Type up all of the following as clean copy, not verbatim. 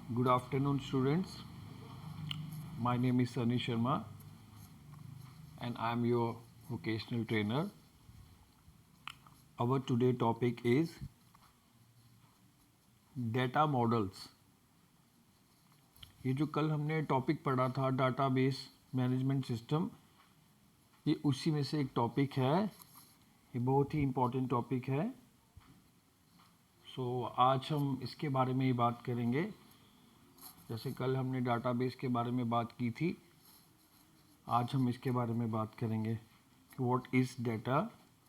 Good afternoon, students. My name is Sunny Sharma, and I am your vocational trainer. Our today topic is data models. ये जो कल हमने topic पढ़ा था database management system, ये उसी में से एक टॉपिक है. ये बहुत ही इम्पोर्टेंट टॉपिक है. आज हम इसके बारे में ही बात करेंगे. जैसे कल हमने डाटाबेस के बारे में बात की थी, आज हम इसके बारे में बात करेंगे कि व्हाट इज़ डेटा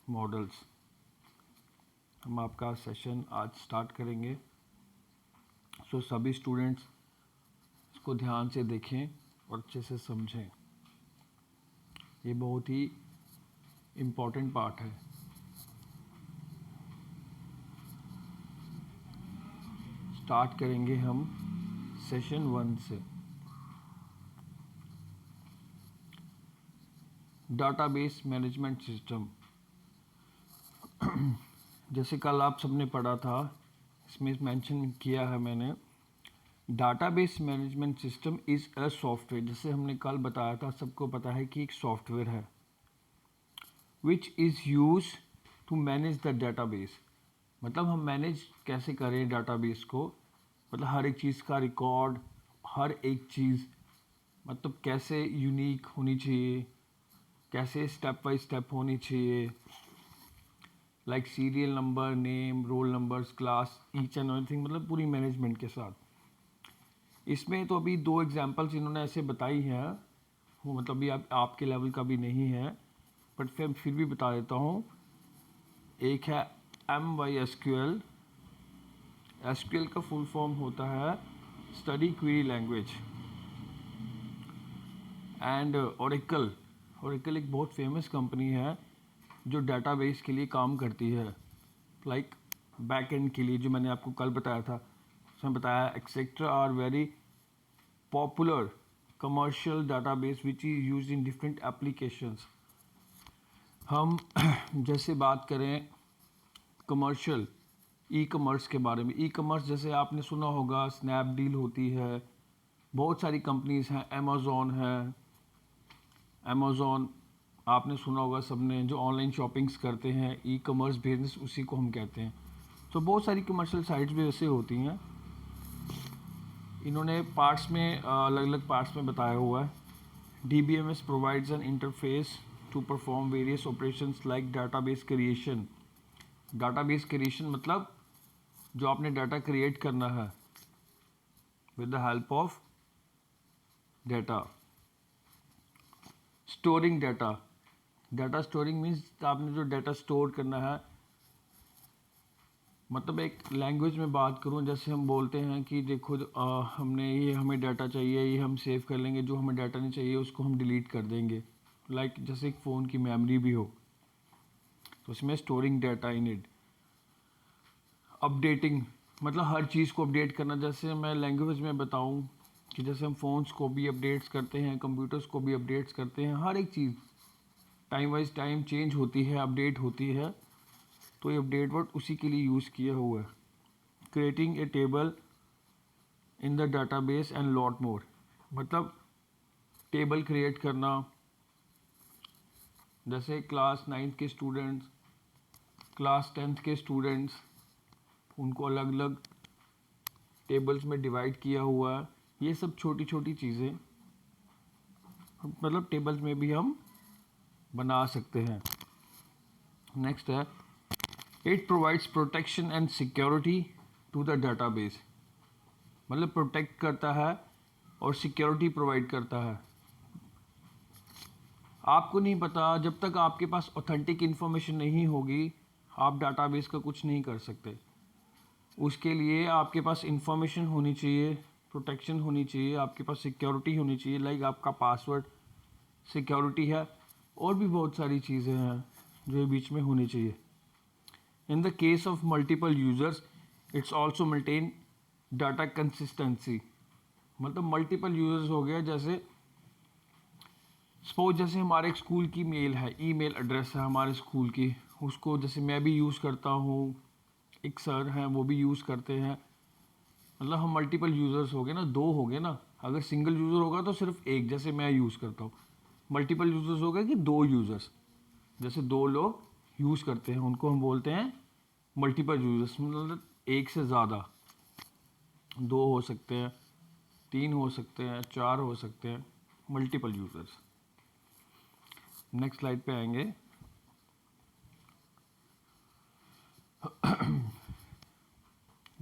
मॉडल्स. हम आपका सेशन आज स्टार्ट करेंगे. सभी स्टूडेंट्स इसको ध्यान से देखें और अच्छे से समझें. ये बहुत ही इम्पोर्टेंट पार्ट है. स्टार्ट करेंगे हम सेशन 1 से. Database management system. जैसे कल आप सबने पढ़ा था, इसमें मेंशन किया है मैंने, database management system is a software. जैसे हमने कल बताया था, सबको पता है कि एक सॉफ्टवेयर है which is use to manage the database. मतलब हम मैनेज कैसे करें डाटाबेस को, मतलब हर एक चीज़ का रिकॉर्ड, हर एक चीज़ मतलब कैसे यूनिक होनी चाहिए, कैसे स्टेप बाय स्टेप होनी चाहिए, like serial number, name, roll numbers, class, each and everything, मतलब पूरी मैनेजमेंट के साथ. इसमें तो अभी 2 एग्जांपल्स इन्होंने ऐसे बताई हैं, वो मतलब भी आपके लेवल का भी नहीं है, बट फिर भी बता देता हूँ. एक है MySQL. SQL का फुल फॉर्म होता है study query language. And Oracle एक बहुत फेमस कंपनी है जो डाटाबेस के लिए काम करती है, लाइक बैक एंड के लिए, जो मैंने आपको कल बताया था. उसमें बताया etcetera are very popular commercial database which is use in different applications. हम जैसे बात करें कमर्शियल ई कमर्स के बारे में. ई कमर्स जैसे आपने सुना होगा, स्नैपडील होती है, बहुत सारी कंपनीज हैं, अमेज़ॉन आपने सुना होगा सबने, जो ऑनलाइन शॉपिंग्स करते हैं, ई कमर्स बिजनेस उसी को हम कहते हैं. तो बहुत सारी कमर्शियल साइट्स भी ऐसे होती हैं. इन्होंने पार्ट्स में अलग अलग पार्ट्स में बताया हुआ है. DBMS provides an interface to perform various operations like database creation. Database creation मतलब जो आपने डाटा क्रिएट करना है with the help of data. Storing data storing means आपने जो डाटा स्टोर करना है, मतलब एक लैंग्वेज में बात करूं, जैसे हम बोलते हैं कि देखो हमने ये, हमें डाटा चाहिए, ये हम सेव कर लेंगे, जो हमें डाटा नहीं चाहिए उसको हम डिलीट कर देंगे. लाइक जैसे एक फ़ोन की मेमोरी भी हो, तो उसमें storing data in it. Updating मतलब हर चीज़ को अपडेट करना. जैसे मैं लैंग्वेज में बताऊं कि जैसे हम फ़ोन्स को भी अपडेट्स करते हैं, कंप्यूटर्स को भी अपडेट्स करते हैं, हर एक चीज़ टाइम वाइज टाइम चेंज होती है, अपडेट होती है. तो ये अपडेट वर्ड उसी के लिए यूज़ किया हुआ है. Creating a table in the database and lot more. मतलब टेबल क्रिएट करना, जैसे क्लास 9th के स्टूडेंट्स, क्लास 10th के स्टूडेंट्स, उनको अलग अलग टेबल्स में डिवाइड किया हुआ है. ये सब छोटी छोटी चीज़ें मतलब टेबल्स में भी हम बना सकते हैं. नेक्स्ट है, it provides protection and security to the database. मतलब प्रोटेक्ट करता है और सिक्योरिटी प्रोवाइड करता है. आपको नहीं पता, जब तक आपके पास ऑथेंटिक इन्फॉर्मेशन नहीं होगी, आप डाटाबेस का कुछ नहीं कर सकते. उसके लिए आपके पास इंफॉर्मेशन होनी चाहिए, प्रोटेक्शन होनी चाहिए, आपके पास सिक्योरिटी होनी चाहिए, लाइक आपका पासवर्ड सिक्योरिटी है, और भी बहुत सारी चीज़ें हैं जो बीच में होनी चाहिए. In the case of multiple users it's also maintain data consistency. मतलब मल्टीपल यूज़र्स हो गया, जैसे सपोज जैसे हमारे एक स्कूल की मेल है, ईमेल एड्रेस है हमारे स्कूल की, उसको जैसे मैं भी यूज़ करता हूँ, एक सर हैं वो भी यूज़ करते हैं, मतलब हम मल्टीपल यूज़र्स हो गए ना, दो हो गए ना। अगर सिंगल यूज़र होगा तो सिर्फ एक, जैसे मैं यूज़ करता हूँ। मल्टीपल यूज़र्स हो गए कि दो यूज़र्स, जैसे दो लोग यूज़ करते हैं उनको हम बोलते हैं मल्टीपल यूज़र्स, मतलब एक से ज़्यादा, दो हो सकते हैं, तीन हो सकते हैं, चार हो सकते हैं, मल्टीपल यूज़र्स। नेक्स्ट स्लाइड पे आएंगे।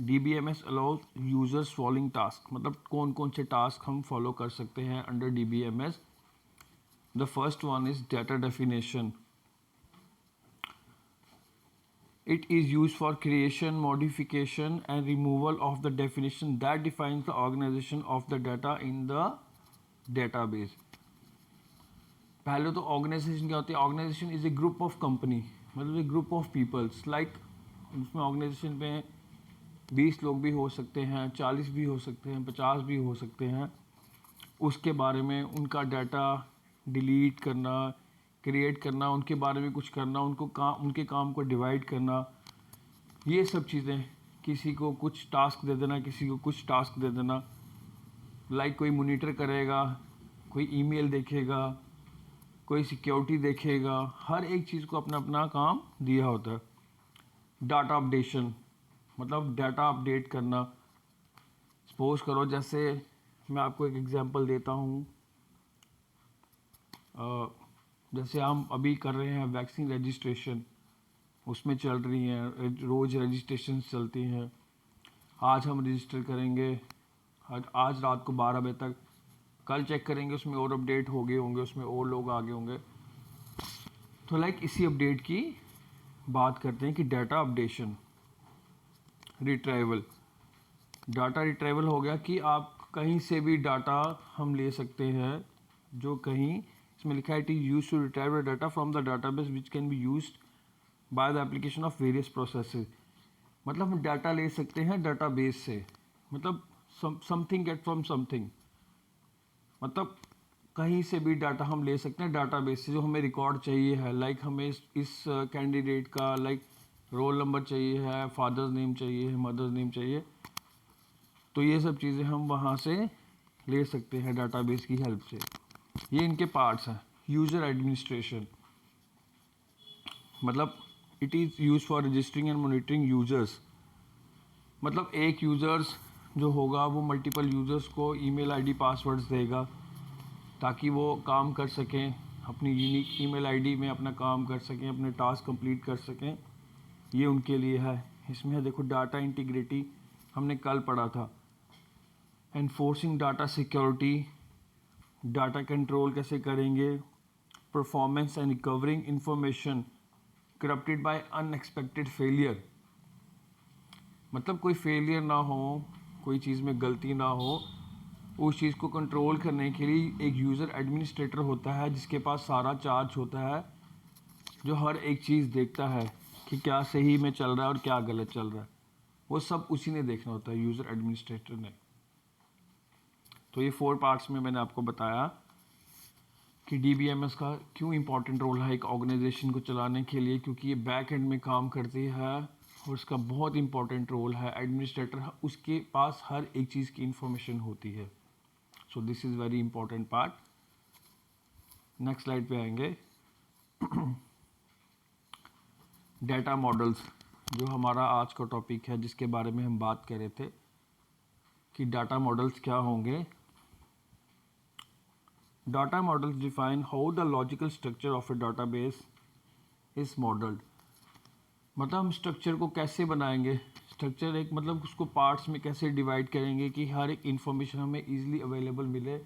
DBMS allows users following task, मतलब कौन कौन से टास्क हम फॉलो कर सकते हैं under DBMS। The first one is data definition. It is used for creation, modification and removal of the definition that defines the organization of the data in the database. पहले तो organisation क्या होती है? Organisation is a group of company, मतलब a group of peoples, like उसमें organisation में 20 लोग भी हो सकते हैं, 40 भी हो सकते हैं, 50 भी हो सकते हैं। उसके बारे में उनका डाटा डिलीट करना, क्रिएट करना, उनके बारे में कुछ करना, उनके काम को डिवाइड करना, ये सब चीज़ें। किसी को कुछ टास्क दे देना, किसी को कुछ टास्क दे देना, लाइक कोई मॉनिटर करेगा, कोई ईमेल देखेगा, कोई सिक्योरिटी देखेगा, हर एक चीज़ को अपना अपना काम दिया होता है। डाटा अपडेशन, मतलब डाटा अपडेट करना। सपोज करो, जैसे मैं आपको एक एग्जांपल देता हूँ, जैसे हम अभी कर रहे हैं वैक्सीन रजिस्ट्रेशन, उसमें चल रही हैं, रोज़ रजिस्ट्रेशन चलती हैं। आज हम रजिस्टर करेंगे, आज रात को 12 बजे तक, कल चेक करेंगे उसमें और अपडेट हो गए होंगे, उसमें और लोग आगे होंगे। तो लाइक इसी अपडेट की बात करते हैं कि data updation. Retrieval, data retrieval हो गया कि आप कहीं से भी डाटा हम ले सकते हैं, जो कहीं इसमें लिखा है, it is use to retrieve data from the database which can be used by the application of various processes. मतलब हम डाटा ले सकते हैं डाटाबेस से, मतलब समथिंग गेट फ्रॉम समथिंग, मतलब कहीं से भी डाटा हम ले सकते हैं डाटाबेस से। जो हमें रिकॉर्ड चाहिए है, लाइक हमें इस कैंडिडेट का लाइक रोल नंबर चाहिए है, फादर्स नेम चाहिए है, मदर्स नेम चाहिए, तो ये सब चीज़ें हम वहाँ से ले सकते हैं डाटाबेस की हेल्प से। ये इनके पार्ट्स हैं। यूज़र एडमिनिस्ट्रेशन, मतलब it is use for registering and monitoring users, मतलब एक यूज़र्स जो होगा वो मल्टीपल यूज़र्स को ईमेल आईडी पासवर्ड्स देगा ताकि वो काम कर सकें, अपनी यूनिक ईमेल आईडी में अपना काम कर सकें, अपने टास्क कंप्लीट कर सकें। ये उनके लिए है। इसमें देखो डाटा इंटीग्रिटी हमने कल पढ़ा था, enforcing data security, data control कैसे करेंगे, performance and recovering information corrupted by unexpected failure, मतलब कोई फेलियर ना हो, कोई चीज़ में गलती ना हो, उस चीज़ को कंट्रोल करने के लिए एक यूज़र एडमिनिस्ट्रेटर होता है जिसके पास सारा चार्ज होता है, जो हर एक चीज़ देखता है कि क्या सही में चल रहा है और क्या गलत चल रहा है। वो सब उसी ने देखना होता है, यूज़र एडमिनिस्ट्रेटर ने। तो ये 4 पार्ट्स में मैंने आपको बताया कि DBMS का क्यों इम्पोर्टेंट रोल है एक ऑर्गेनाइजेशन को चलाने के लिए, क्योंकि ये बैक एंड में काम करती है और उसका बहुत इंपॉर्टेंट रोल है। एडमिनिस्ट्रेटर, उसके पास हर एक चीज़ की इंफॉर्मेशन होती है। So this is very important part. Next slide पे आएंगे। डाटा मॉडल्स, जो हमारा आज का टॉपिक है, जिसके बारे में हम बात कर रहे थे कि डाटा मॉडल्स क्या होंगे। Data models define how the logical structure of A database is modelled, मतलब हम स्ट्रक्चर को कैसे बनाएंगे। स्ट्रक्चर एक, मतलब उसको पार्ट्स में कैसे डिवाइड करेंगे कि हर एक इंफॉर्मेशन हमें इजीली अवेलेबल मिले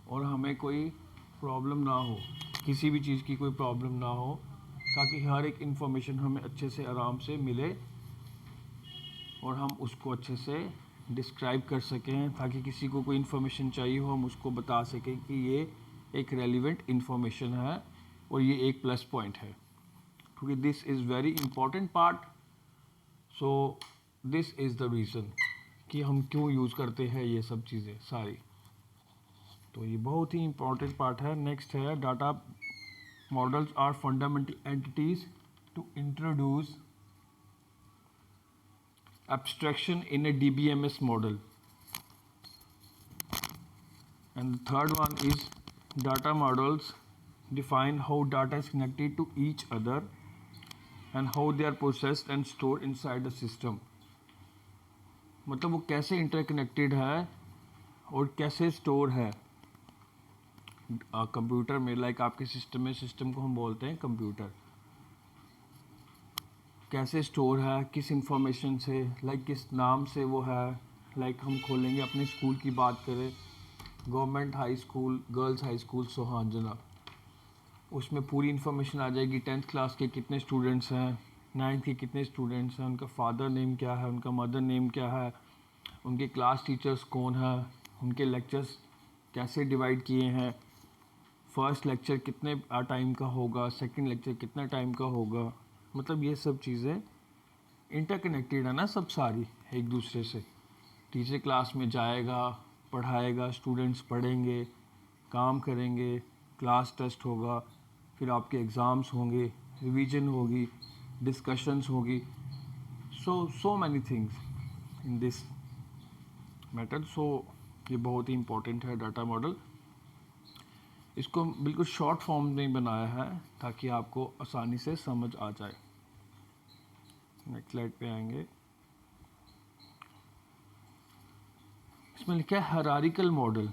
और हमें कोई प्रॉब्लम ना हो, किसी भी चीज़ की कोई प्रॉब्लम ना हो, ताकि हर एक इंफॉर्मेशन हमें अच्छे से आराम से मिले और हम उसको अच्छे से डिस्क्राइब कर सकें, ताकि किसी को कोई इन्फॉर्मेशन चाहिए हो हम उसको बता सकें कि ये एक रेलिवेंट इन्फॉर्मेशन है और ये एक प्लस पॉइंट है, क्योंकि this is very important part. So this is the reason कि हम क्यों यूज़ करते हैं ये सब चीज़ें सारी। तो ये बहुत ही इंपॉर्टेंट पार्ट है। नेक्स्ट है, data models are fundamental entities to introduce abstraction in a DBMS model. And the third one is data models define how data is connected to each other and how they are processed and stored inside the system. मतलब वो कैसे interconnected है और कैसे store है computer में, like आपके system में, सिस्टम को हम बोलते हैं कंप्यूटर, कैसे स्टोर है, किस इंफॉर्मेशन से, लाइक किस नाम से वो है. लाइक हम खोलेंगे अपने स्कूल की बात करें, government high school, girls high school Sohanjana, उसमें पूरी इन्फॉर्मेशन आ जाएगी. 10th क्लास के कितने स्टूडेंट्स हैं, 9th के कितने स्टूडेंट्स हैं, उनका फादर नेम क्या है, उनका मदर नेम क्या है, उनके क्लास टीचर्स कौन है, उनके लेक्चर्स कैसे डिवाइड किए हैं, फर्स्ट लेक्चर कितने टाइम का होगा, सेकंड लेक्चर कितना टाइम का होगा. मतलब ये सब चीज़ें इंटरकनेक्टेड है ना, सब सारी एक दूसरे से. टीचर क्लास में जाएगा, पढ़ाएगा, स्टूडेंट्स पढ़ेंगे, काम करेंगे, क्लास टेस्ट होगा, फिर आपके एग्ज़ाम्स होंगे, रिवीजन होगी, डिस्कशंस होगी. So many things in this matter. So ये बहुत ही इम्पोर्टेंट है डाटा मॉडल. इसको बिल्कुल शॉर्ट फॉर्म में बनाया है ताकि आपको आसानी से समझ आ जाए. नेक्स्ट स्लाइड पे आएंगे. इसमें लिखा है hierarchical model.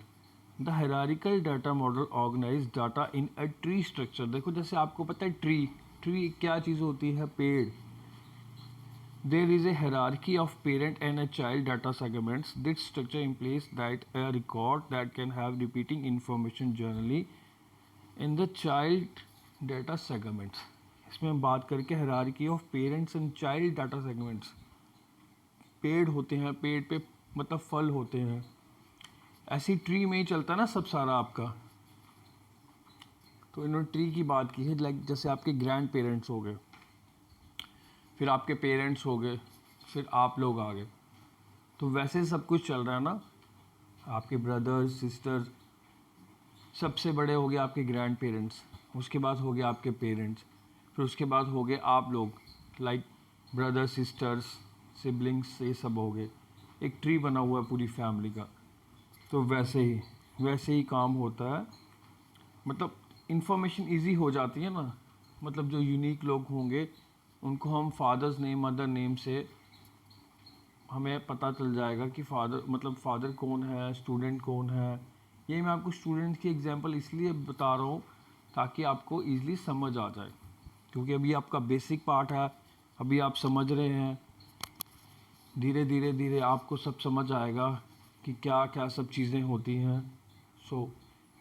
The hierarchical data model organise data in a tree structure. देखो जैसे आपको पता है ट्री क्या चीज़ होती है, पेड़. There is a hierarchy of parent and a child data segments. This structure implies that a record that can have repeating information generally in the child data segments. इसमें हम बात करके hierarchy of parents and child data segments. पेड़ होते हैं, पेड़ पे मतलब फल होते हैं, ऐसी ट्री में ही चलता है ना सब सारा आपका. तो इन्होंने ट्री की बात की है, लाइक जैसे आपके ग्रैंड पेरेंट्स हो गए, फिर आपके पेरेंट्स हो गए, फिर आप लोग आ गए. तो वैसे सब कुछ चल रहा है ना. आपके ब्रदर्स, सिस्टर्स, सबसे बड़े हो गए आपके ग्रैंड पेरेंट्स, उसके बाद हो गए आपके पेरेंट्स, फिर उसके बाद हो गए आप लोग, लाइक ब्रदर्स, सिस्टर्स, सिबलिंग्स, ये सब हो गए. एक ट्री बना हुआ है पूरी फैमिली का. तो वैसे ही काम होता है. मतलब इन्फॉर्मेशन इजी हो जाती है ना. मतलब जो यूनिक लोग होंगे उनको हम फादर्स नेम, मदर नेम से हमें पता चल जाएगा कि फादर कौन है, स्टूडेंट कौन है. ये मैं आपको स्टूडेंट की एग्जांपल इसलिए बता रहा हूँ ताकि आपको इजीली समझ आ जाए, क्योंकि अभी आपका बेसिक पार्ट है, अभी आप समझ रहे हैं. धीरे धीरे आपको सब समझ आएगा कि क्या क्या सब चीज़ें होती हैं. सो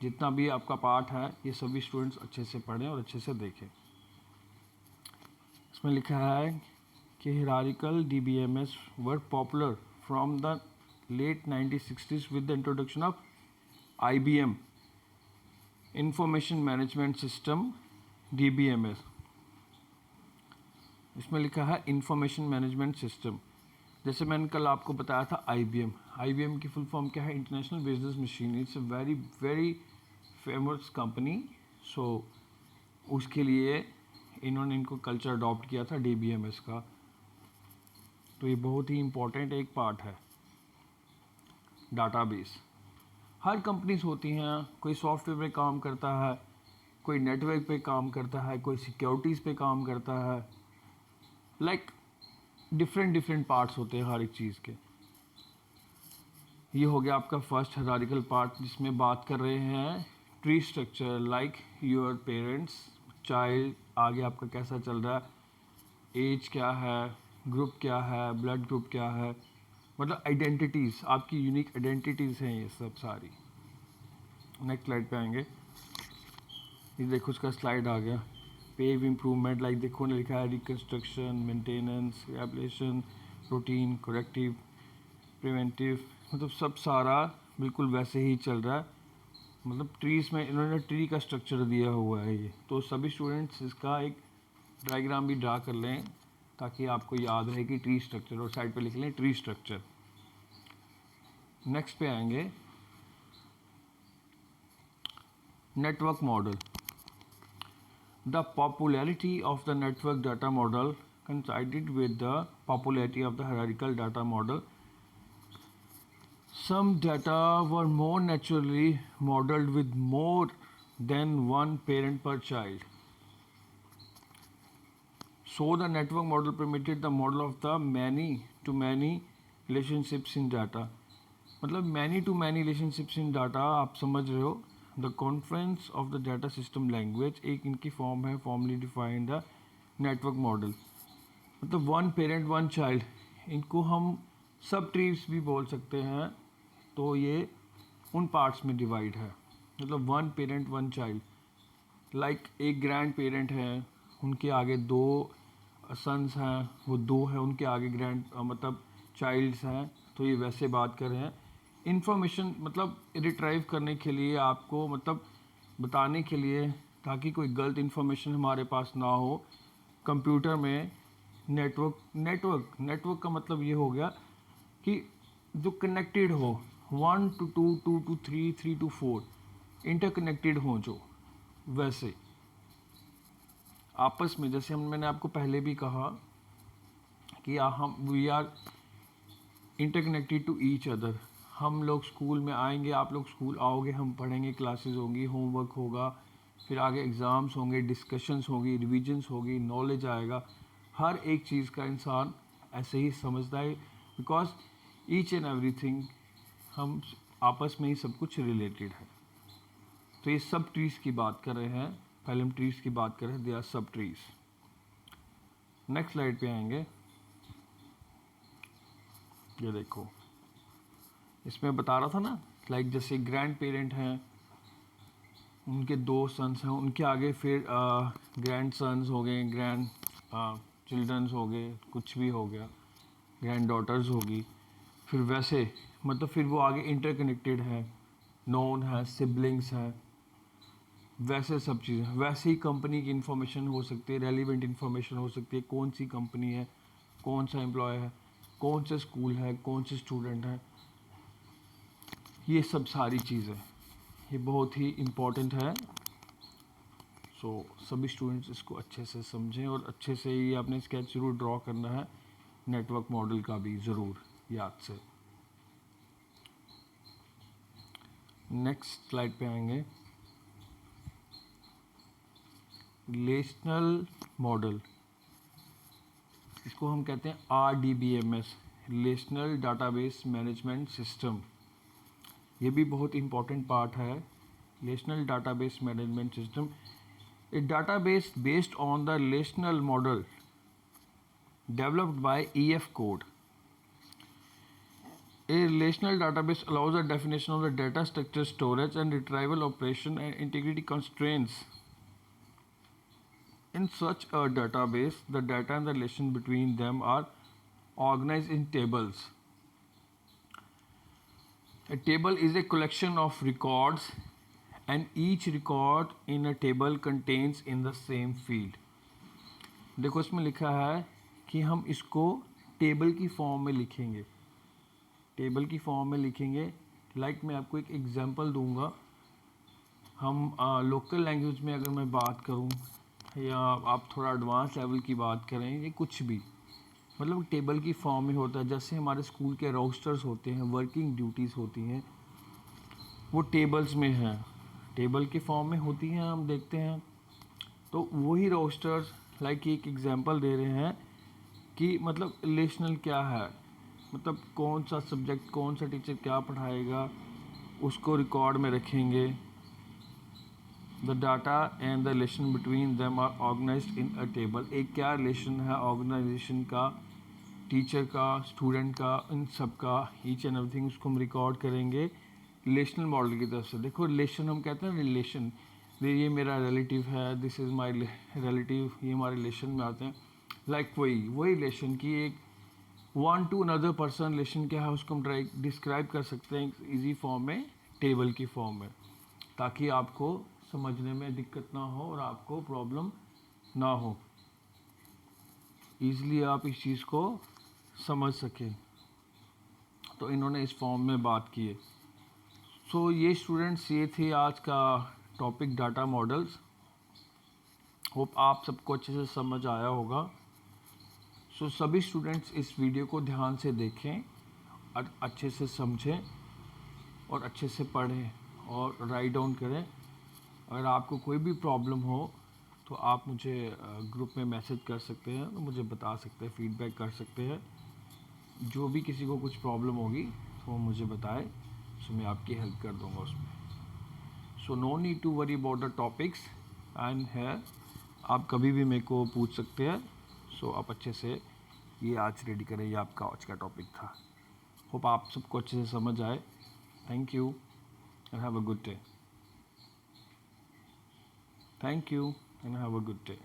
जितना भी आपका पार्ट है ये सभी स्टूडेंट्स अच्छे से पढ़ें और अच्छे से देखें. इसमें लिखा है कि hierarchical DBMS were popular from the late 1960s with the introduction of IBM Information Management System DBMS. इसमें लिखा है इंफॉर्मेशन मैनेजमेंट सिस्टम. जैसे मैंने कल आपको बताया था IBM की फुल फॉर्म क्या है, international business machine. It's a very very famous company. So उसके लिए इन्होंने इनको कल्चर अडॉप्ट किया था DBMS का. तो ये बहुत ही इम्पोर्टेंट एक पार्ट है. डाटाबेस हर कंपनीज होती हैं, कोई सॉफ्टवेयर पे काम करता है, कोई नेटवर्क पे काम करता है, कोई सिक्योरिटीज़ पे काम करता है. लाइक डिफरेंट पार्ट्स होते हैं हर एक चीज़ के. ये हो गया आपका फर्स्ट हायरार्किकल पार्ट जिसमें बात कर रहे हैं tree structure, like your parents, child, आगे आपका कैसा चल रहा है, एज क्या है, ग्रुप क्या है, ब्लड ग्रुप क्या है, मतलब आइडेंटिटीज़, आपकी यूनिक आइडेंटिटीज़ हैं ये सब सारी. नेक्स्ट स्लाइड पे आएंगे. ये देखो उसका स्लाइड आ गया. पेव इम्प्रूवमेंट, लाइक देखो ने लिखा है reconstruction, maintenance, rehabilitation, routine, corrective, preventive. मतलब सब सारा बिल्कुल वैसे ही चल रहा है. मतलब ट्रीज़ में इन्होंने ट्री का स्ट्रक्चर दिया हुआ है ये. तो सभी स्टूडेंट्स इसका एक डायग्राम भी ड्रा कर लें ताकि आपको याद रहे कि ट्री स्ट्रक्चर, और साइड पे लिख लें ट्री स्ट्रक्चर. नेक्स्ट पे आएंगे network model. The popularity of the network data model coincided with the popularity of the hierarchical data model. Some data were more naturally modeled with more than one parent per child. So the network model permitted the model of the many to many relationships in data. मतलब many to many relationships in data, आप समझ रहे हो. The conference of the data system language एक इनकी form है, formally defined the network model. मतलब one parent one child, इनको हम सब ट्रीज भी बोल सकते हैं. तो ये उन पार्ट्स में डिवाइड है. मतलब one parent one child, like एक ग्रैंड पेरेंट है, उनके आगे दो सन्स हैं, वो दो है, उनके आगे ग्रैंड मतलब चाइल्ड्स हैं. तो ये वैसे बात कर रहे हैं. इन्फॉर्मेशन मतलब रिट्राइव करने के लिए, आपको मतलब बताने के लिए, ताकि कोई गलत इन्फॉर्मेशन हमारे पास ना हो. कंप्यूटर में नेटवर्क का मतलब ये हो गया कि जो कनेक्टेड हो, 1 to 2, 2 to 3, 3 to 4 इंटरकनेक्टेड हो, जो वैसे आपस में, जैसे मैंने आपको पहले भी कहा कि हम we are interconnected to each other. हम लोग स्कूल में आएंगे, आप लोग स्कूल आओगे, हम पढ़ेंगे, क्लासेस होंगी, होमवर्क होगा, फिर आगे एग्ज़ाम्स होंगे, डिस्कशंस होगी, रिविजन्स होगी, नॉलेज आएगा. हर एक चीज़ का इंसान ऐसे ही समझता है, बिकॉज ईच एंड एवरीथिंग हम आपस में ही सब कुछ रिलेटेड है. तो ये सब ट्रीज़ की बात कर रहे हैं. पहले हम ट्रीज़ की बात कर रहे हैं, दे आर सब ट्रीज़. नेक्स्ट स्लाइड पे आएंगे. ये देखो, इसमें बता रहा था ना, लाइक जैसे ग्रैंड पेरेंट हैं, उनके दो सन्स हैं, उनके आगे फिर ग्रैंड सन्स हो गए, ग्रैंड चिल्ड्रंस हो गए, कुछ भी हो गया, ग्रैंड डॉटर्स होगी. फिर वैसे मतलब फिर वो आगे इंटरकनेक्टेड है, नोन है, सिबलिंग्स हैं, वैसे सब चीज़ें. वैसे ही कंपनी की इन्फॉर्मेशन हो सकती है, रेलिवेंट इन्फॉर्मेशन हो सकती है, कौन सी कंपनी है, कौन सा एम्प्लॉय है, कौन से स्कूल है, कौन से स्टूडेंट हैं. ये सब सारी चीज़ें ये बहुत ही इम्पोर्टेंट है. सो सभी स्टूडेंट्स इसको अच्छे से समझें, और अच्छे से ही आपने स्केच ज़रूर ड्रॉ करना है, नेटवर्क मॉडल का भी ज़रूर याद से. नेक्स्ट स्लाइड पे आएंगे. रिलेशनल मॉडल, इसको हम कहते हैं RDBMS, relational database management system. ये भी बहुत इंपॉर्टेंट पार्ट है. Relational database management system, A database based on the relational model developed by EF code. A relational database allows the definition of the data structure, storage and retrieval operation and integrity constraints. In such a database, the data and the relation between them are organized in tables. A table is a collection of records and each record in a table contains in the same field. देखो इसमें लिखा है कि हम इसको table की form में लिखेंगे. टेबल की फॉर्म में लिखेंगे. लाइक मैं आपको एक एग्जांपल दूंगा. हम लोकल लैंग्वेज में अगर मैं बात करूं, या आप थोड़ा एडवांस लेवल की बात करें, ये कुछ भी मतलब टेबल की फॉर्म में होता है. जैसे हमारे स्कूल के रोस्टर्स होते हैं, वर्किंग ड्यूटीज़ होती हैं, वो टेबल्स में हैं, टेबल की फॉर्म में होती हैं, हम देखते हैं. तो वही रोस्टर्स, लाइक एक एग्जांपल दे रहे हैं कि मतलब रिलेशनल क्या है, मतलब कौन सा सब्जेक्ट, कौन सा टीचर क्या पढ़ाएगा, उसको रिकॉर्ड में रखेंगे. The data and the relation between them are organised in a table. एक क्या रिलेशन है ऑर्गेनाइजेशन का, टीचर का, स्टूडेंट का, इन सब का, ईच एंड एवरीथिंग, उसको हम रिकॉर्ड करेंगे रिलेशनल मॉडल की तरफ से. देखो रिलेशन हम कहते हैं रिलेशन, ये मेरा रिलेटिव है, दिस इज़ माय रिलेटिव, ये हमारे रिलेशन में आते हैं. लाइक वही रिलेशन की एक one two another person relation क्या है, उसको हम डिस्क्राइब कर सकते हैं इजी फॉर्म में, टेबल की फॉर्म में, ताकि आपको समझने में दिक्कत ना हो और आपको प्रॉब्लम ना हो, ईज़िली आप इस चीज़ को समझ सकें. तो इन्होंने इस फॉर्म में बात की है. सो ये स्टूडेंट्स, ये थे आज का टॉपिक डाटा मॉडल्स. होप आप सबको अच्छे से समझ आया होगा. सो सभी स्टूडेंट्स इस वीडियो को ध्यान से देखें और अच्छे से समझें और अच्छे से पढ़ें और राइट डाउन करें। अगर आपको कोई भी प्रॉब्लम हो तो आप मुझे ग्रुप में मैसेज कर सकते हैं, तो मुझे बता सकते हैं, फीडबैक कर सकते हैं। जो भी किसी को कुछ प्रॉब्लम होगी तो वो मुझे बताए, सो मैं आपकी हेल्प कर दूंगा उसमें। So no need to worry about the topics and है, आप कभी भी मेरे को पूछ सकते हैं। सो आप अच्छे से ये आज रेडी करें, ये आपका आज का टॉपिक था। होप आप सबको अच्छे से समझ आए। Thank you and have a good day. Thank you and have a good day.